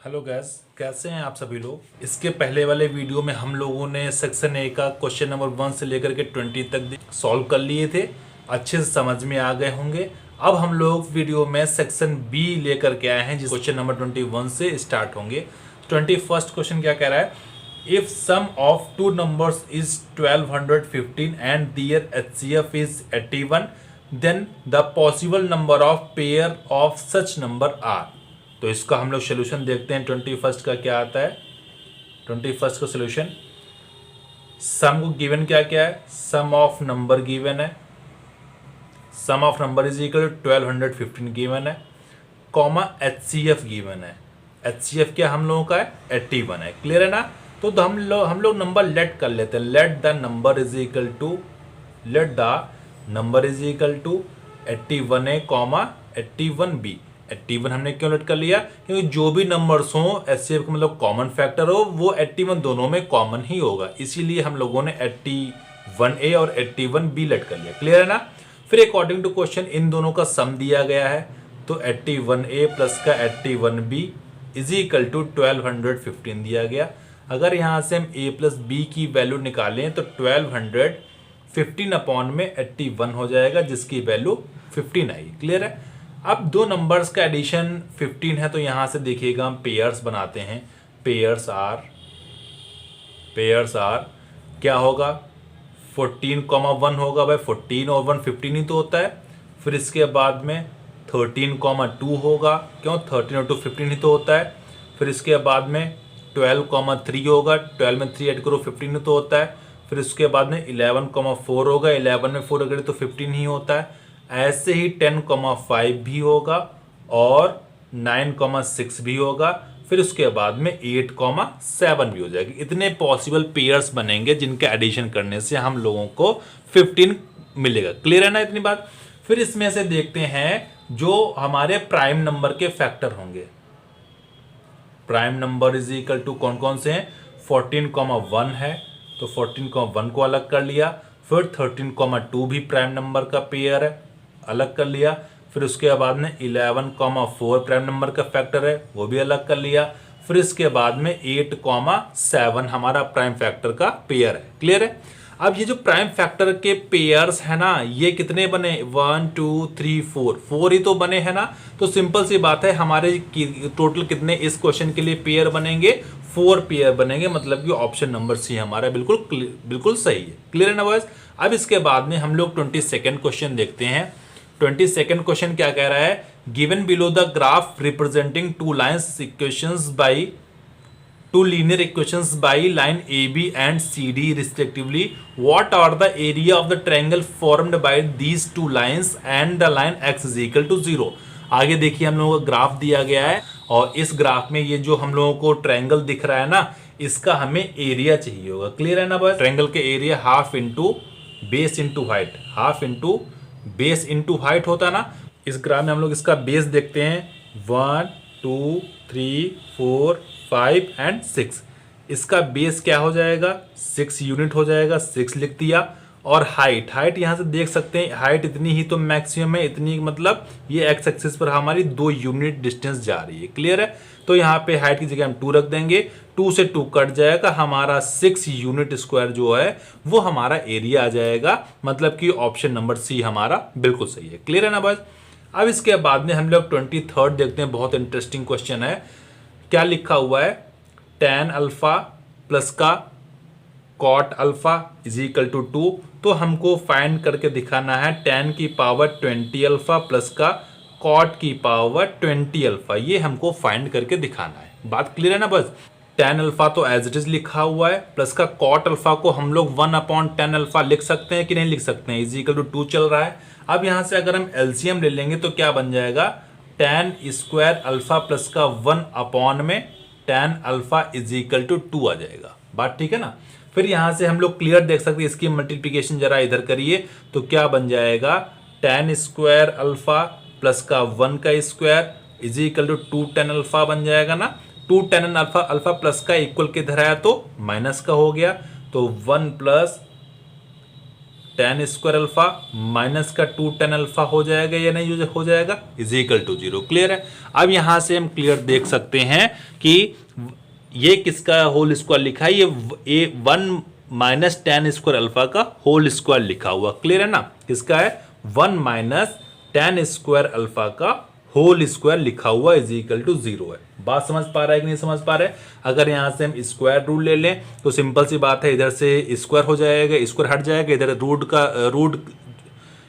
Hello guys, कैसे हैं आप सभी लोग। इसके पहले वाले वीडियो में हम लोगों ने सेक्शन ए का क्वेश्चन नंबर 1 से लेकर के 20 तक सॉल्व कर लिए थे। अच्छे से समझ में आ गए होंगे। अब हम लोग वीडियो में सेक्शन बी लेकर के आए हैं, जिस क्वेश्चन नंबर 21 से स्टार्ट होंगे। 21st क्वेश्चन क्या कह रहा है, if sum of two numbers is 1215 and their HCF is 81, then the possible number of pair of such number are. तो इसका हम लोग सोल्यूशन देखते हैं। 21st का क्या आता है। 21st का सोल्यूशन, सम को गिवन क्या क्या है, सम ऑफ नंबर गिवन है, sum of number is equal 1215 given है, कॉमा HCF गिवन है। HCF क्या हम लोगों का है, 81 है। क्लियर है ना। तो हम लोग नंबर लेट कर लेते हैं। Let the number is equal to 81A, comma 81B। 81 हमने क्यों लेट कर लिया, क्योंकि जो भी नंबर्स हों HCF का मतलब कॉमन फैक्टर हो, वो 81 दोनों में कॉमन ही होगा। इसीलिए हम लोगों ने 81A और 81B लेट कर लिया। क्लियर है ना। फिर अकॉर्डिंग टू क्वेश्चन इन दोनों का सम दिया गया है, तो 81A प्लस का 81B इज इक्वल टू 1215 दिया गया। अगर यहाँ से हम A प्लस B की वैल्यू निकालें तो 1215 अपॉन में 81 हो जाएगा, जिसकी वैल्यू 15 आई। क्लियर है। अब दो नंबर्स का एडिशन 15 है, तो यहाँ से देखिएगा हम पेयर्स बनाते हैं। पेयर्स आर क्या होगा, 14,1 होगा भाई। 14 और 1 15 ही तो होता है। फिर इसके बाद में 13,2 होगा, क्यों 13 और 2 15 ही तो होता है। फिर इसके बाद में 12,3 होगा, 12 में 3 ऐड करो 15 ही तो होता है। फिर उसके बाद में 11,4 होगा, 11 में 4 अगर तो 15 ही होता है। ऐसे ही 10,5 भी होगा और 9,6 भी होगा। फिर उसके बाद में 8,7 भी हो जाएगी। इतने पॉसिबल पेयर्स बनेंगे जिनके एडिशन करने से हम लोगों को 15 मिलेगा। क्लियर है ना इतनी बात। फिर इसमें से देखते हैं जो हमारे प्राइम नंबर के फैक्टर होंगे। Prime number is equal to कौन कौन से हैं, 14,1 है, तो 14,1 को अलग कर लिया। फिर 13,2 भी प्राइम नंबर का पेयर है, अलग कर लिया। फिर उसके बाद में 11,4 प्राइम नंबर का फैक्टर है, वो भी अलग कर लिया। फिर इसके बाद में 8,7 हमारा प्राइम फैक्टर का पेयर है। क्लियर है। अब ये जो प्राइम फैक्टर के पेयर्स है ना, ये कितने बने, 1 2 3 4 ही तो बने हैं ना। तो सिंपल सी बात है, हमारे टोटल कितने इस क्वेश्चन के लिए पेयर बनेंगे, 4 पेयर बनेंगे। मतलब कि ऑप्शन नंबर सी हमारा बिल्कुल सही है। क्लियर है ना बॉयज। अब इसके बाद में हम लोग 22nd क्वेश्चन देखते हैं। 22nd क्वेश्चन क्या कह रहा है, given below the graph representing two linear equations by line AB and CD respectively, what are the area of the triangle formed by these two lines and the line x is equal to 0। आगे देखिए हम लोगों का graph दिया गया है और इस ग्राफ में ये जो हम लोगों को ट्रायंगल दिख रहा है ना, इसका हमें एरिया चाहिए होगा। क्लियर है ना बॉयज। ट्रायंगल के area half into base into height, half into base into height होता है ना। इस ग्राफ में हम लोग इसका बेस देखते हैं, 1 2 3 4 5 एंड 6। इसका बेस क्या हो जाएगा, 6 यूनिट हो जाएगा, 6 लिख दिया। और हाइट यहाँ से देख सकते हैं, हाइट इतनी ही तो मैक्सिमम है, इतनी मतलब ये एक्स एक्सिस पर हमारी 2 यूनिट डिस्टेंस जा रही है। क्लियर है। तो यहाँ पे हाइट की जगह हम 2 रख देंगे, 2 से 2 कट जाएगा, हमारा 6 यूनिट स्क्वायर जो है वो हमारा एरिया आ जाएगा। मतलब कि ऑप्शन नंबर सी हमारा बिल्कुल सही है। क्लियर है ना बॉयज। अब इसके बाद में हम लोग 23rd देखते हैं। बहुत इंटरेस्टिंग क्वेश्चन है। क्या लिखा हुआ है, tan अल्फा प्लस का cot alpha is equal to 2। तो हमको फाइंड करके दिखाना है tan की पावर 20 अल्फा प्लस का cot की पावर 20 अल्फा। ये हमको फाइंड करके दिखाना है। बात क्लियर है ना बस। tan अल्फा तो एज इट इज लिखा हुआ है, प्लस का cot अल्फा को हम लोग 1/tan अल्फा लिख सकते हैं कि नहीं लिख सकते हैं, इज इक्वल टू 2 चल रहा है। अब यहाँ से अगर हम एलसीएम ले लेंगे तो क्या बन जाएगा, tan स्क्वायर अल्फा प्लस का 1 में tan alpha is equal to 2 आ जाएगा। बात ठीक है ना। फिर यहाँ से हम लोग क्लियर देख सकते हैं, इसकी मल्टीप्लिकेशन जरा इधर करिए तो क्या बन जाएगा, tan स्क्वायर अल्फा प्लस का 1 का square is equal to 2 tan alpha बन जाएगा ना। 2 tan अल्फा प्लस का इक्वल किधर आया तो माइनस का हो गया, तो 1 plus tan square alpha minus का 2 टेन अल्फा हो जाएगा या नहीं हो जाएगा, इज इक्वल टू 0। क्लियर है। अब यहां से हम क्लियर देख सकते हैं कि ये किसका होल स्क्वायर लिखा है, ये 1 माइनस टेन स्क्वायर अल्फा का होल स्क्वायर लिखा हुआ। क्लियर है ना, किसका है 1 माइनस टेन स्क्वायर अल्फा का होल स्क्वायर लिखा हुआ इज इक्वल टू 0 है। बात समझ पा रहा है कि नहीं समझ पा रहे? अगर यहां से हम स्क्वायर रूट ले लें तो सिंपल सी बात है, इधर से स्क्वायर हो जाएगा, स्क्वायर हट जाएगा, इधर रूट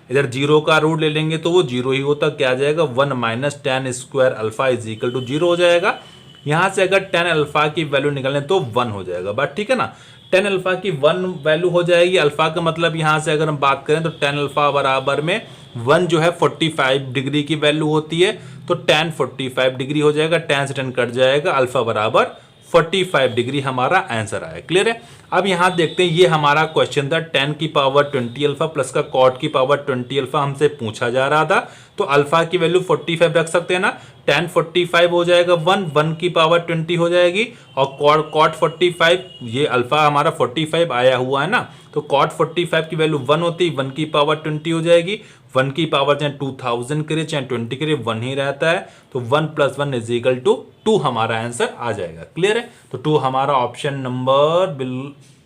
इधर 0 का रूट ले लेंगे तो वो 0 ही होता, क्या आ जाएगा 1 minus tan square alpha is equal to 0 हो जाएगा। यहां से अगर टेन अल्फा की वैल्यू निकालें तो 1 हो जाएगा। बात ठीक है ना, टेन अल्फा की 1 वैल्यू हो जाएगी। अल्फा का मतलब यहां से अगर हम बात करें तो टेन अल्फा बराबर में 1 जो है 45 डिग्री की वैल्यू होती है, तो टेन 45 डिग्री हो जाएगा, टेन से टेन कट जाएगा, अल्फा बराबर 45 डिग्री हमारा आंसर आया। क्लियर है। अब यहां देखते हैं, ये हमारा क्वेश्चन था 10 की पावर 20 अल्फा प्लस का कॉट की पावर 20 अल्फा हमसे पूछा जा रहा था, तो अल्फा की वैल्यू 45 रख सकते हैं ना, 10 45 हो जाएगा 1 की पावर 20 हो जाएगी, और कॉट 45 ये अल्फा हमारा 45 आया हुआ है ना, तो कॉट 45 की वैल्यू 1 होती है, 1 की पावर 20 हो जाएगी। 1 की पावर चाहे 2000 करे चाहे 20 करे 1 ही रहता है, तो 1 + 1 इज इक्वल टू 2 हमारा आंसर आ जाएगा। क्लियर है। तो 2 हमारा ऑप्शन नंबर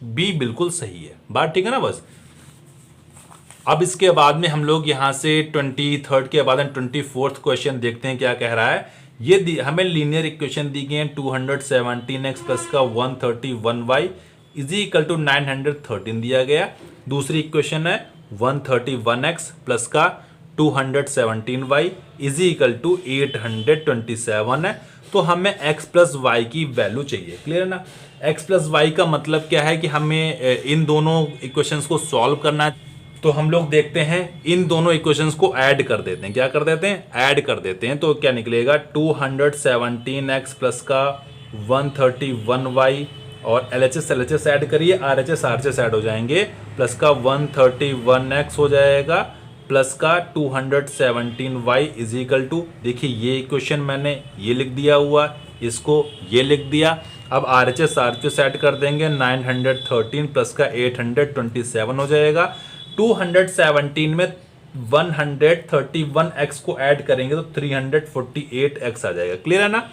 बी बिल्कुल सही है। बात ठीक है ना। बस अब इसके बाद में हम लोग यहां से 23rd के बाद 24th क्वेश्चन देखते हैं क्या कह रहा है। ये हमें लीनियर इक्वेशन दी गई है 217x प्लस का 131y इज इक्वल टू 913 दिया गया। दूसरी इक्वेशन है 131x प्लस का 217y इज इक्वल टू 827 है। तो हमें x प्लस वाई की वैल्यू चाहिए। क्लियर है ना। x प्लस वाई का मतलब क्या है कि हमें इन दोनों इक्वेशंस को सॉल्व करना है। तो हम लोग देखते हैं इन दोनों इक्वेशंस को ऐड कर देते हैं। क्या कर देते हैं? ऐड कर देते हैं। तो क्या निकलेगा 217x प्लस का 131y और LHS ऐड करिए, RHS ऐड हो जाएंगे, प्लस का 131x हो जाएगा प्लस का 217y इज इक्वल टू, देखिए ये इक्वेशन मैंने ये लिख दिया हुआ, इसको ये लिख दिया। अब RHS ऐड कर देंगे, 913 प्लस का 827 हो जाएगा। 217 में 131x को ऐड करेंगे तो 348x आ जाएगा। क्लियर है ना।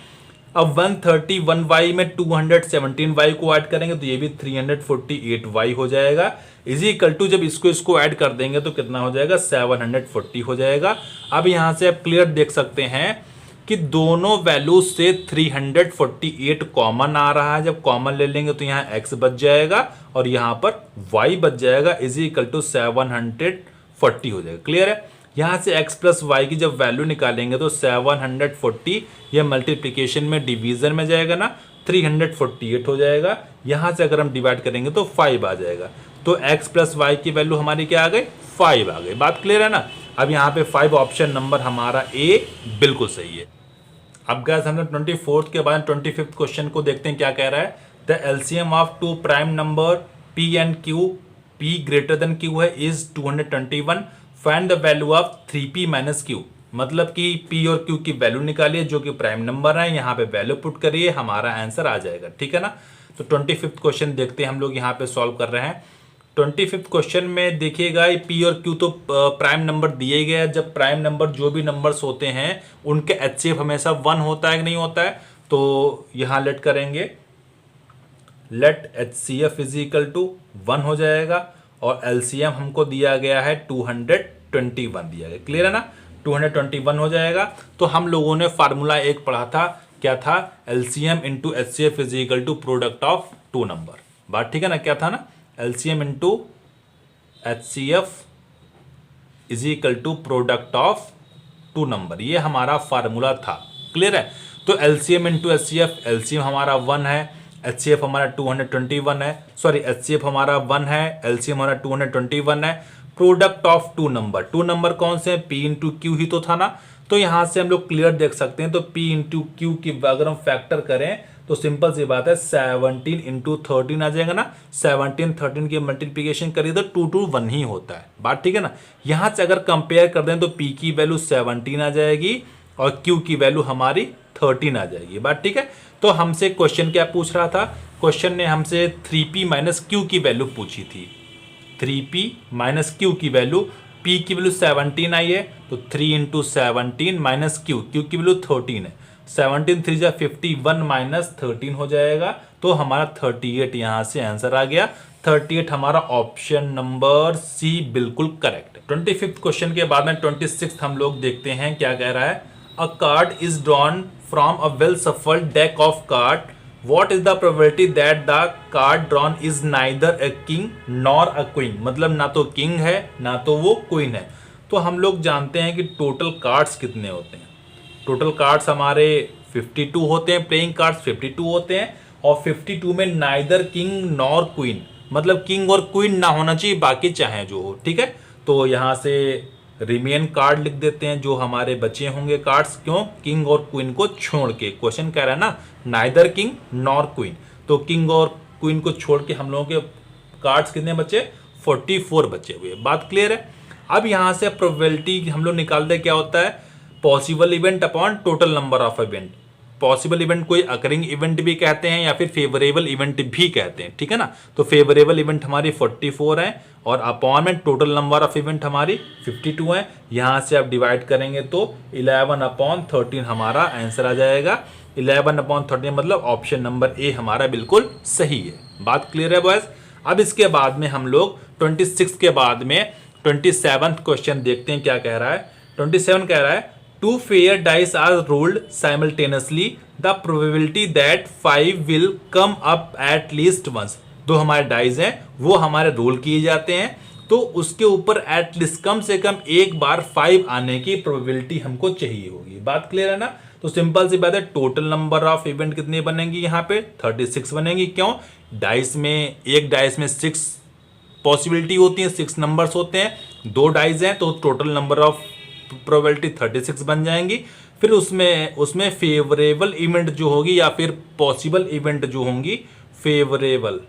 अब 131y में 217y को ऐड करेंगे तो ये भी 348y हो जाएगा। इज इक्वल टू, जब इसको ऐड कर देंगे तो कितना हो जाएगा 740 हो जाएगा। अब यहां से आप क्लियर देख सकते हैं कि दोनों वैल्यू से 348 कॉमन आ रहा है। जब कॉमन ले लेंगे तो यहाँ x बच जाएगा और यहाँ पर y बच जाएगा, इज इक्वल टू 740 हो जाएगा। क्लियर है। यहाँ से x प्लस वाई की जब वैल्यू निकालेंगे तो 740 ये मल्टीप्लीकेशन में डिवीजन में जाएगा ना, 348 हो जाएगा। यहाँ से अगर हम डिवाइड करेंगे तो 5 आ जाएगा। तो x प्लस वाई की वैल्यू हमारी क्या आ गई? 5 आ गई। बात क्लियर है ना। अब यहाँ पे 5 ऑप्शन नंबर हमारा ए बिल्कुल सही है। अब गाइस हम 24th के बाद 25th क्वेश्चन को देखते हैं क्या कह रहा है। The LCM of two prime number p and q, p greater than q है, is 221। Find the value of 3p minus q। मतलब कि p और q की वैल्यू निकालिए जो कि प्राइम नंबर है, यहाँ पे वैल्यू पुट करिए, हमारा आंसर आ जाएगा। ठीक है ना। तो 25th क्वेश्चन देखते हैं, हम लोग यहाँ पे सॉल्व कर रहे हैं। 25th क्वेश्चन में देखिएगा p और q तो प्राइम नंबर दिए गए हैं। जब प्राइम नंबर जो भी नंबर्स होते हैं उनके HCF हमेशा 1 होता है कि नहीं होता है। तो यहाँ लेट करेंगे, let HCF is equal to 1 हो जाएगा और LCM हमको दिया गया है 221 दिया गया। क्लियर है ना। 221 हो जाएगा। तो हम लोगों ने फार्मूला एक पढ़ा था, क्या था? LCM into HCF is equal to product of two number. बात ठीक है ना। क्या था ना, LCM into HCF is equal to product of two number, ये हमारा फार्मूला था। क्लियर है। तो LCM इंटू HCF, LCM हमारा 1 है, HCF हमारा 221 है, सॉरी HCF हमारा 1 है, LCM हमारा 221 है। प्रोडक्ट ऑफ टू नंबर कौन से हैं? P इंटू Q ही तो था ना। तो यहां से हम लोग क्लियर देख सकते हैं। तो P इंटू Q की अगर हम फैक्टर करें तो सिंपल सी बात है 17 इंटू 13 आ जाएगा ना। 17 13 की मल्टीप्लीकेशन करिए तो 2 2 1 ही होता है। बात ठीक है ना। यहां से अगर कंपेयर कर दें तो P की वैल्यू 17 आ जाएगी और Q की वैल्यू हमारी 13 आ जाएगी। बात ठीक है। तो हमसे क्वेश्चन क्या पूछ रहा था? क्वेश्चन ने हमसे 3p माइनस Q की वैल्यू पूछी थी। 3p माइनस क्यू की वैल्यू, p की वैल्यू 17 आई है तो 3 इंटू 17 माइनस क्यू की वैल्यू 13 है, 17 3 जा 51 माइनस 13 हो जाएगा, तो हमारा 38 यहाँ से आंसर आ गया। 38 हमारा ऑप्शन नंबर सी बिल्कुल करेक्ट है। 25th क्वेश्चन के बाद में 26th हम लोग देखते हैं क्या कह रहा है। अ card is drawn from a well shuffled deck of card, What is the probability that the card drawn is neither a king nor a queen? मतलब ना तो किंग है ना तो वो क्वीन है। तो हम लोग जानते हैं कि टोटल कार्ड्स कितने होते हैं। टोटल कार्ड्स हमारे 52 होते हैं, प्लेइंग कार्ड्स 52 होते हैं, और 52 में नाइदर किंग नॉर क्वीन, मतलब किंग और क्वीन ना होना चाहिए, बाकी चाहे जो हो, ठीक है। तो यहाँ से रिमेन कार्ड लिख देते हैं जो हमारे बचे होंगे कार्ड्स, क्यों, किंग और क्वीन को छोड़ के। क्वेश्चन कह रहा है ना नाइदर किंग नॉर क्वीन, तो किंग और क्वीन को छोड़ के हम लोगों के कार्ड्स कितने बचे, 44 बचे हुए। बात क्लियर है। अब यहाँ से प्रोबेबिलिटी हम लोग निकालते क्या होता है, possible event upon total number of event. Possible event कोई अकरिंग इवेंट भी कहते हैं या फिर फेवरेबल इवेंट भी कहते हैं, ठीक है ना। तो फेवरेबल इवेंट हमारी 44 है और अपॉन में टोटल नंबर ऑफ इवेंट हमारी 52 है। यहाँ से आप डिवाइड करेंगे तो 11/13 हमारा आंसर आ जाएगा। 11/13 मतलब ऑप्शन नंबर ए हमारा बिल्कुल सही है। बात क्लियर है बॉयज। अब इसके बाद में हम लोग 26 के बाद में 27th क्वेश्चन देखते हैं क्या कह रहा है। 27 कह रहा है two fair dice are rolled simultaneously, the probability that 5 will come up at least once. दो हमारे डाइस हैं वो हमारे रोल किए जाते हैं, तो उसके ऊपर एटलीस्ट कम से कम एक बार 5 आने की प्रोबेबिलिटी हमको चाहिए होगी। बात क्लियर है ना। तो सिंपल सी बात है, टोटल नंबर ऑफ इवेंट कितनी बनेंगी यहाँ पे 36 बनेंगी। क्यों, डाइस में एक डाइस में 6 पॉसिबिलिटी होती है, 6 नंबर्स होते हैं, 2 डाइस हैं तो टोटल नंबर ऑफ प्रोबेबिलिटी 36 बन जाएंगी। फिर उसमें फेवरेबल इवेंट जो होगी या फिर पॉसिबल इवेंट जो होंगी, फेवरेबल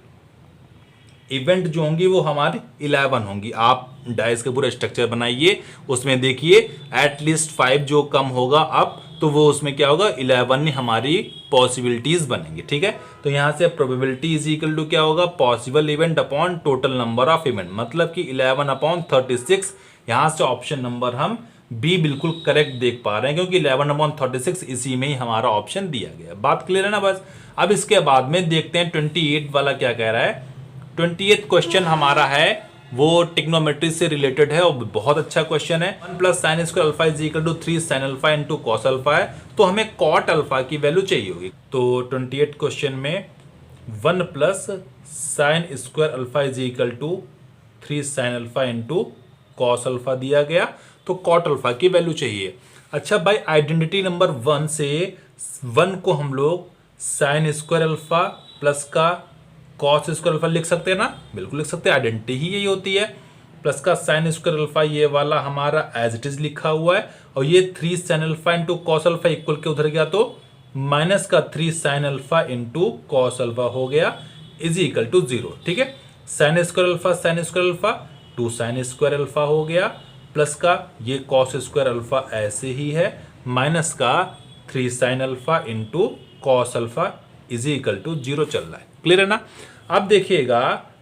इवेंट जो होंगी वो हमारी 11 होंगी। आप डाइस का पूरा स्ट्रक्चर बनाइए, उसमें देखिए एटलीस्ट 5 जो कम होगा अब, तो वो उसमें क्या होगा 11 हमारी पॉसिबिलिटीज बनेंगी, ठीक है। तो यहाँ से प्रोबेबिलिटी इज इक्वल टू क्या होगा, possible event upon total number of event, मतलब कि 11/36। यहाँ से ऑप्शन नंबर हम बी बिल्कुल करेक्ट देख पा रहे हैं, क्योंकि 11/36 इसी में ही हमारा ऑप्शन दिया गया। बात क्लियर है ना बस। अब इसके बाद में देखते हैं 28 वाला क्या कह रहा है। 28th क्वेश्चन हमारा है वो ट्रिग्नोमेट्री से रिलेटेड है और बहुत अच्छा क्वेश्चन है। 1 + sin² alpha is equal to 3 sin alpha into cos alpha है, तो हमें कॉट अल्फा की वैल्यू चाहिए होगी। तो 28 क्वेश्चन में 1 + sin² alpha is equal to 3 sin alpha into cos alpha दिया गया, तो कॉट अल्फा की वैल्यू चाहिए। अच्छा भाई, आइडेंटिटी नंबर 1 से 1 को हम लोग sin² अल्फा प्लस का cos² अल्फा लिख सकते हैं ना, बिल्कुल लिख सकते हैं, आइडेंटिटी ही यही होती है। प्लस का sin² अल्फा ये वाला हमारा एज इट इज लिखा हुआ है, और ये 3 sin alpha into cos alpha equal के उधर गया तो माइनस का 3 sin alpha into cos alpha हो गया इज इक्वल टू 0, ठीक है। sin² अल्फा 2 sin² अल्फा हो गया, प्लस का ये cos² अल्फा ऐसे ही है, माइनस का 3 sin alpha into cos alpha is equal to 0 चल रहा है। क्लियर है ना। अब देखिएगा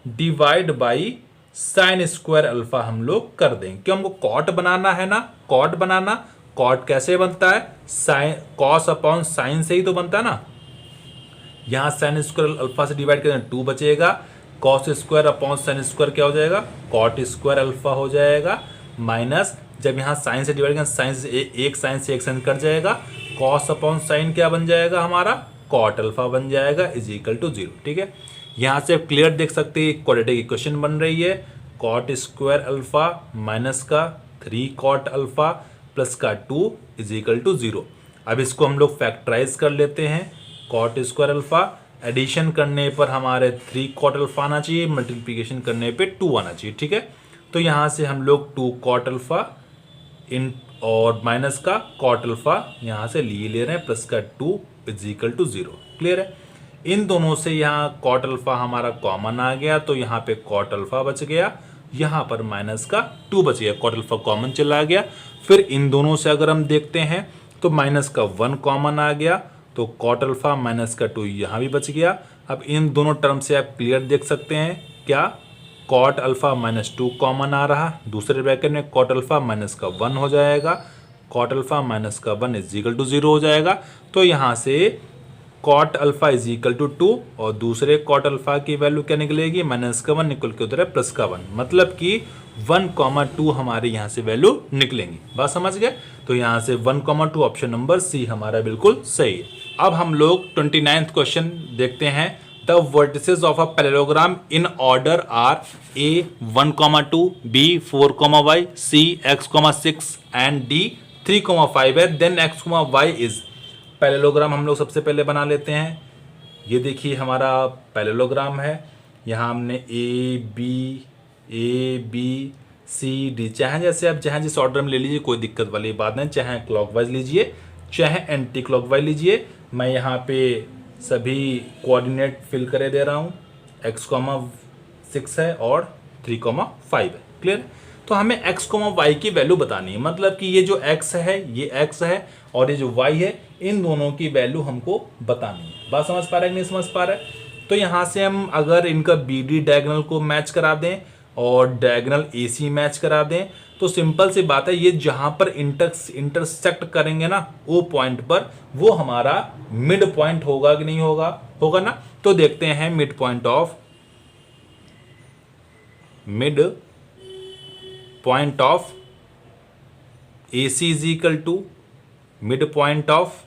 डिवाइड बाई sin² अल्फा हम लोग कर देंगे, क्यों हमको कॉट बनाना है ना, कॉट बनाना। कॉट कैसे बनता है, साइन कॉस अपॉन साइन से ही तो बनता है ना। यहाँ sin² अल्फा से डिवाइड करें 2 बचेगा, cos² अपॉन sin² क्या हो जाएगा, cot² अल्फा हो जाएगा, माइनस जब यहाँ साइन से डिवाइड करें साइन से एक साइन कट जाएगा, कॉस अपॉन साइन क्या बन जाएगा हमारा, कॉट अल्फा बन जाएगा इज इक्वल टू 0, ठीक है। यहाँ से आप क्लियर देख सकते हैं क्वाड्रेटिक इक्वेशन बन रही है, cot² अल्फा माइनस का 3 cot अल्फा प्लस का 2 इज इक्वल टू 0। अब इसको हम लोग फैक्टराइज कर लेते हैं। cot² अल्फा एडिशन करने पर हमारे 3 cot अल्फा आना चाहिए, मल्टीप्लिकेशन करने पे 2 आना चाहिए, ठीक है। तो यहाँ से हम लोग 2 cot अल्फा इन और माइनस का cot अल्फा यहाँ से ले रहे हैं, प्लस का 2 इज इक्वल टू 0। क्लियर है। इन दोनों से यहाँ cot अल्फा हमारा कॉमन आ गया, तो यहाँ पे cot अल्फा बच गया, यहाँ पर माइनस का 2 बच गया, cot अल्फा कॉमन चला गया। फिर इन दोनों से अगर हम देखते हैं तो माइनस का 1 कॉमन आ गया, तो cot अल्फा माइनस का 2 यहाँ भी बच गया। अब इन दोनों टर्म से आप क्लियर देख सकते हैं क्या, कॉट अल्फा माइनस 2 कॉमन आ रहा, दूसरे ब्रैकेट में कॉट अल्फा माइनस का 1 हो जाएगा, कॉट अल्फा माइनस का 1 इज इक्वल टू 0 हो जाएगा। तो यहाँ से cot alpha is equal to 2 और दूसरे कॉट अल्फा की वैल्यू क्या निकलेगी, माइनस का 1 निकल के उधर है प्लस का 1, मतलब कि 1,2 हमारे यहाँ से वैल्यू निकलेंगी। बात समझ गए? तो यहाँ से 1,2 ऑप्शन नंबर सी हमारा बिल्कुल सही है। अब हम लोग 29th क्वेश्चन देखते हैं। The vertices of a parallelogram in order are A 1,2, B 4,y, C x,6 and D 3,5 है। देन x,y इज, पैरेललोग्राम हम लोग सबसे पहले बना लेते हैं। ये देखिए हमारा पैरेललोग्राम है, यहाँ हमने ए बी सी डी, चाहे जैसे आप चाहे जिस ऑर्डर में ले लीजिए, कोई दिक्कत वाली बात नहीं, चाहे क्लॉकवाइज लीजिए चाहे एंटी क्लॉकवाइज लीजिए। मैं यहाँ पे सभी कोऑर्डिनेट फिल करे दे रहा हूँ, x,6 है और 3,5 है। क्लियर? तो हमें x,y की वैल्यू बतानी है, मतलब कि ये जो x है ये x है और ये जो y है, इन दोनों की वैल्यू हमको बतानी है। बात समझ पा रहे हैं कि नहीं समझ पा रहे हैं? तो यहाँ से हम अगर इनका BD डायगोनल को मैच करा दें और डायगोनल AC मैच करा दें, तो सिंपल सी बात है, ये जहां पर इंटरसेक्ट करेंगे ना वो पॉइंट पर, वो हमारा मिड पॉइंट होगा कि नहीं होगा? होगा ना। तो देखते हैं mid point of AC is equal to mid point of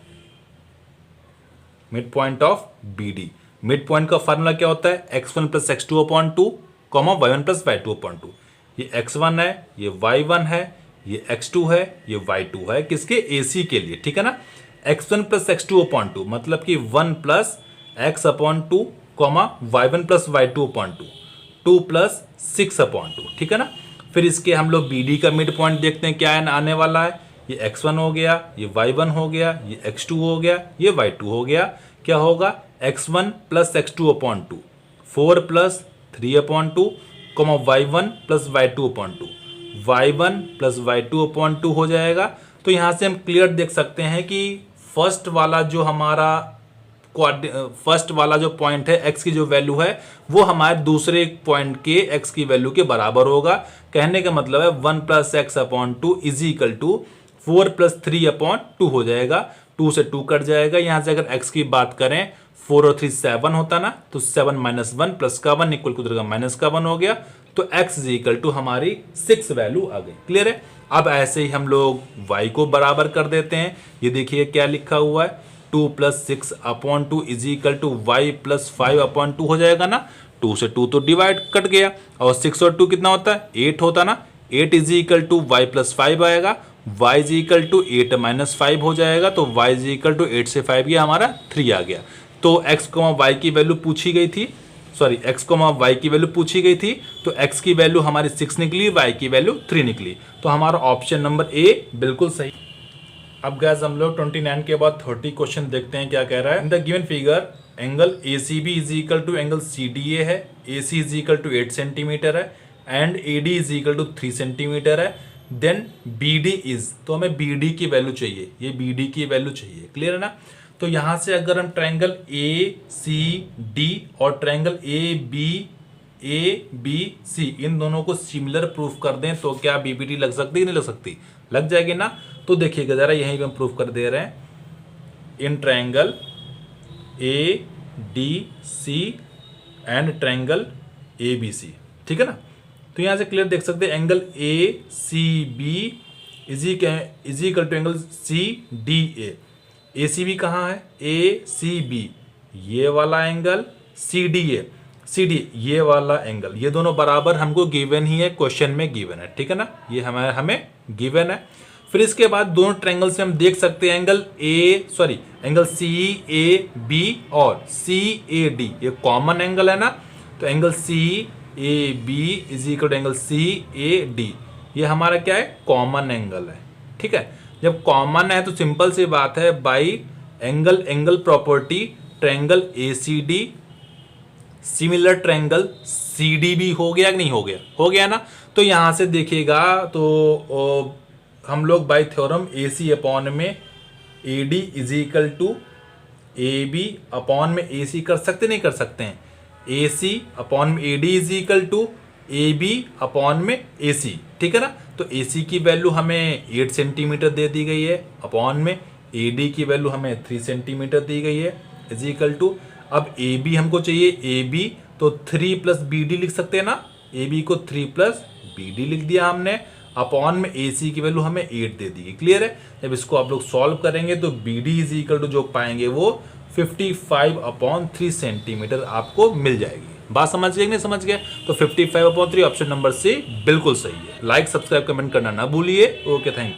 BD। Mid point का फार्मूला क्या होता है? x1 plus x2 upon 2, y1 plus y2 upon 2। ये x1 है, ये y1 है, ये x2 है, ये y2 है, किसके? AC के लिए। ठीक है ना। x1 प्लस x2 अपॉन 2 मतलब कि 1 plus x upon 2, y1 plus y2 upon 2, 2 plus 6 upon 2। ठीक है ना। फिर इसके हम लोग BD का मिड पॉइंट देखते हैं क्या है आने वाला है। ये x1 हो गया, ये y1 हो गया, ये x2 हो गया, ये y2 हो गया। क्या होगा? x1 plus x2 upon 2, 4 plus 3 upon 2, y1 plus y2 upon 2, y1 plus y2 upon 2 हो जाएगा। तो यहाँ से हम क्लियर देख सकते हैं कि फर्स्ट वाला जो पॉइंट है x की जो वैल्यू है वो हमारे दूसरे पॉइंट के x की वैल्यू के बराबर होगा। कहने का मतलब है 1 plus x upon 2 is equal to 4 plus 3 upon 2 हो जाएगा। 2 से 2 कट जाएगा। यहाँ से अगर x की बात करें 4 और 3 7 होता ना, तो 7 माइनस 1 प्लस का 1 इक्वल टू माइनस का 1 हो गया। तो x इज इक्वल टू हमारी 6 वैल्यू आ गई। क्लियर है? अब ऐसे ही हम लोग y को बराबर कर देते हैं। ये देखिए क्या लिखा हुआ है, 2 plus 6 upon 2 is equal to y plus 5 upon 2 हो जाएगा ना। 2 से 2 तो डिवाइड कट गया, और 6 और 2 कितना होता है? 8 होता ना। 8 is equal to y plus 5 आएगा, y is equal to 8 minus 5 हो जाएगा। तो y इज इक्वल टू 8 से 5 गया हमारा 3 आ गया। तो x, y की वैल्यू पूछी गई थी, x, y की वैल्यू पूछी गई थी, तो x की वैल्यू हमारी 6 निकली, y की वैल्यू 3 निकली। तो हमारा ऑप्शन नंबर ए बिल्कुल सही। अब गाइस हम लोग 29 के बाद 30 क्वेश्चन देखते हैं क्या कह रहा है। In the given figure angle ACB is equal to angle CDA है, AC is equal to 8 centimetre है and AD is equal to 3 centimetre है। देन BD इज, तो हमें BD की वैल्यू चाहिए, ये BD की वैल्यू चाहिए। क्लियर है ना। तो यहाँ से अगर हम ट्रायंगल ACD और ट्रायंगल ABC इन दोनों को सिमिलर प्रूफ कर दें तो क्या BPT लग सकती है? नहीं लग सकती? लग जाएगी ना। तो देखिएगा जरा, यहीं पे हम प्रूफ कर दे रहे हैं। In triangle ADC and triangle ABC, ठीक है ना। तो यहाँ से क्लियर देख सकते हैं angle ACB is equal to angle CDA। ACB कहाँ है? ACB ये वाला एंगल, CD ये वाला एंगल, ये दोनों बराबर हमको गिवन ही है, क्वेश्चन में गिवन है। ठीक है ना, ये हमें गिवन है। फिर इसके बाद दोनों ट्रायंगल से हम देख सकते हैं एंगल CAB और CAD, ये कॉमन एंगल है ना। तो angle CAB is equal to angle CAD, ये हमारा क्या है? कॉमन एंगल है। ठीक है, जब कॉमन है तो सिंपल सी बात है, by angle property triangle ACD similar triangle CDB हो गया कि नहीं हो गया? हो गया ना। तो यहां से देखिएगा तो हम लोग बाई थ्योरम AC अपॉन में AD is equal to AB upon में AC कर सकते नहीं कर सकते हैं? AC अपॉन में AD is equal to A B upon में ए सी, ठीक है ना। तो ए सी की वैल्यू हमें 8 सेंटीमीटर दे दी गई है, अपॉन में ए डी की वैल्यू हमें 3 सेंटीमीटर दी गई है, इज इक्वल टू, अब ए बी हमको चाहिए ए बी, तो 3 प्लस बी डी लिख सकते हैं ना, ए बी को 3 प्लस बी डी लिख दिया हमने, अपॉन में ए सी की वैल्यू हमें 8 दे दी। क्लियर है। जब इसको आप लोग सॉल्व करेंगे तो B D is equal to जो पाएंगे वो 55/3 सेंटीमीटर आपको मिल जाएगी। बात समझ गए नहीं समझ गए? तो 55/3 ऑप्शन नंबर सी बिल्कुल सही है। लाइक सब्सक्राइब कमेंट करना ना भूलिए। Okay, thank you.